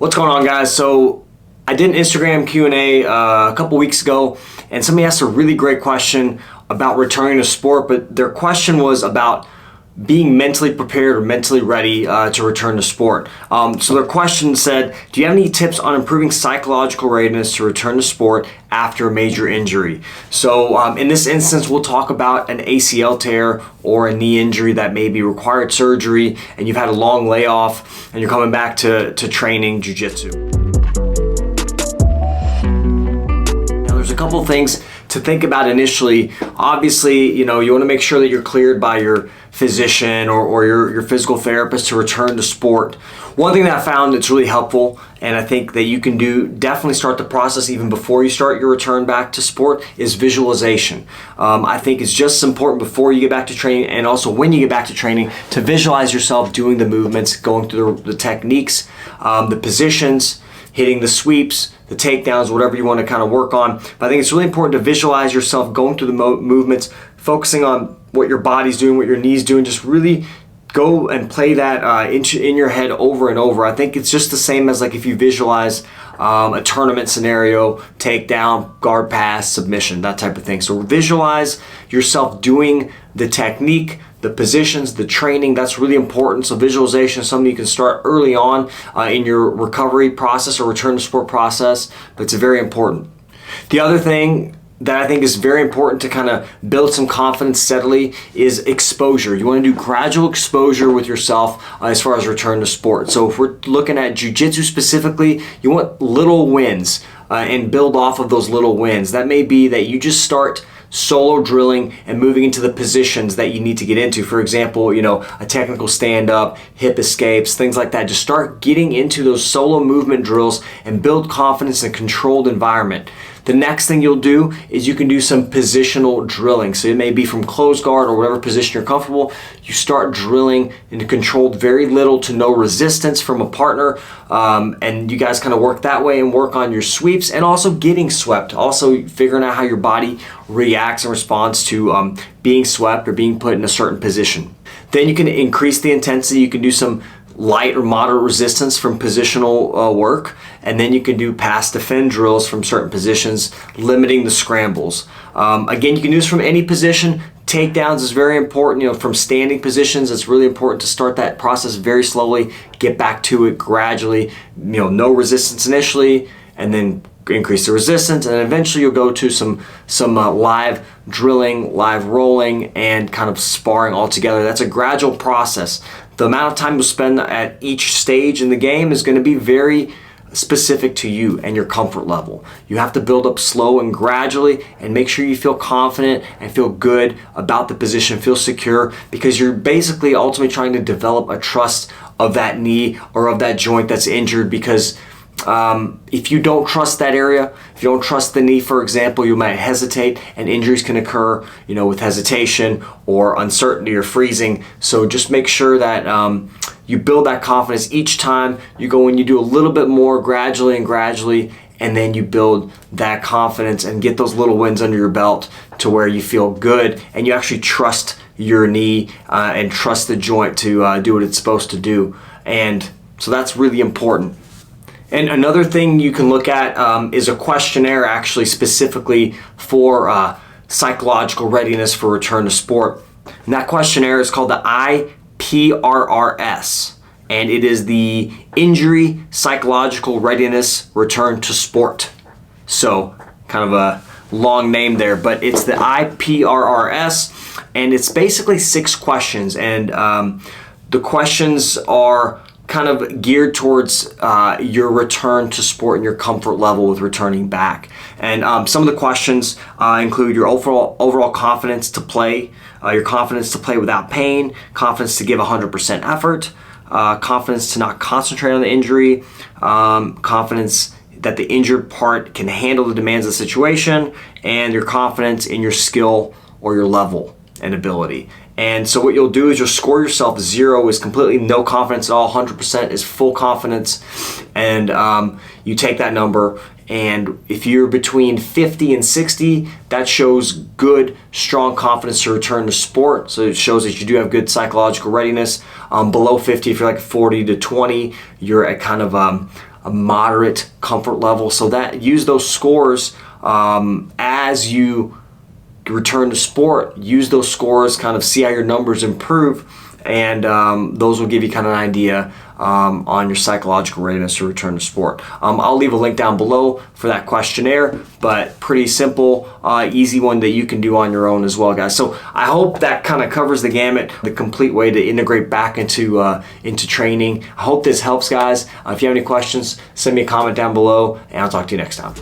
What's going on, guys? So I did an Instagram Q&A a couple weeks ago, and somebody asked a really great question about returning to sport, but their question was about being mentally prepared or mentally ready to return to sport. So their question said, do you have any tips on improving psychological readiness to return to sport after a major injury? So in this instance, we'll talk about an ACL tear or a knee injury that maybe required surgery, and you've had a long layoff and you're coming back to training jiu-jitsu. Now there's a couple things to think about initially. Obviously, you want to make sure that you're cleared by your physician or your physical therapist to return to sport. One thing that I found that's really helpful, and I think that you can definitely start the process even before you start your return back to sport, is visualization. I think it's just as important before you get back to training and also when you get back to training to visualize yourself doing the movements, going through the techniques, the positions, hitting the sweeps, the takedowns, whatever you want to kind of work on. But I think it's really important to visualize yourself going through the movements, focusing on what your body's doing, what your knee's doing. Just really go and play that in your head over and over. I think it's just the same as like if you visualize a tournament scenario, takedown, guard pass, submission, that type of thing. So visualize yourself doing the technique, the positions, the training. That's really important. So visualization is something you can start early on in your recovery process or return to sport process, but it's very important. The other thing that I think is very important to kind of build some confidence steadily is exposure. You want to do gradual exposure with yourself as far as return to sport. So if we're looking at jiu-jitsu specifically, you want little wins and build off of those little wins. That may be that you just start solo drilling and moving into the positions that you need to get into. For example, a technical stand-up, hip escapes, things like that. Just start getting into those solo movement drills and build confidence in a controlled environment. The next thing you'll do is you can do some positional drilling. So it may be from closed guard or whatever position you're comfortable. You start drilling into controlled, very little to no resistance from a partner, and you guys kind of work that way and work on your sweeps and also getting swept. Also figuring out how your body reacts and responds to being swept or being put in a certain position. Then you can increase the intensity. You can do some light or moderate resistance from positional work, and then you can do pass defend drills from certain positions, limiting the scrambles. Again, you can do this from any position. Takedowns is very important. From standing positions, it's really important to start that process very slowly, get back to it gradually. No resistance initially, and then increase the resistance, and eventually you'll go to some live drilling, live rolling, and kind of sparring all together. That's a gradual process. The amount of time you'll spend at each stage in the game is going to be very specific to you and your comfort level. You have to build up slow and gradually and make sure you feel confident and feel good about the position, feel secure, because you're basically ultimately trying to develop a trust of that knee or of that joint that's injured, because if you don't trust that area, if you don't trust the knee, for example, you might hesitate, and injuries can occur, with hesitation or uncertainty or freezing. So just make sure that you build that confidence each time you go, and you do a little bit more gradually, and then you build that confidence and get those little wins under your belt to where you feel good and you actually trust your knee and trust the joint to do what it's supposed to do. And so that's really important. And another thing you can look at is a questionnaire actually specifically for psychological readiness for return to sport. And that questionnaire is called the IPRRS, and it is the Injury Psychological Readiness Return to Sport. So kind of a long name there, but it's the IPRRS, and it's basically 6 questions, and the questions are kind of geared towards your return to sport and your comfort level with returning back. And some of the questions include your overall confidence to play, your confidence to play without pain, confidence to give 100% effort, confidence to not concentrate on the injury, confidence that the injured part can handle the demands of the situation, and your confidence in your skill or your level and ability. And so what you'll do is you'll score yourself. 0 is completely no confidence at all, 100% is full confidence, and you take that number, and if you're between 50 and 60, that shows good, strong confidence to return to sport. So it shows that you do have good psychological readiness. Below 50, if you're like 40 to 20, you're at kind of a moderate comfort level. So that use those scores as you return to sport. Use those scores, kind of see how your numbers improve, and those will give you kind of an idea on your psychological readiness to return to sport. I'll leave a link down below for that questionnaire, but pretty simple, easy one that you can do on your own as well, guys. So I hope that kind of covers the gamut, the complete way to integrate back into training. I hope this helps, guys. If you have any questions, send me a comment down below, and I'll talk to you next time.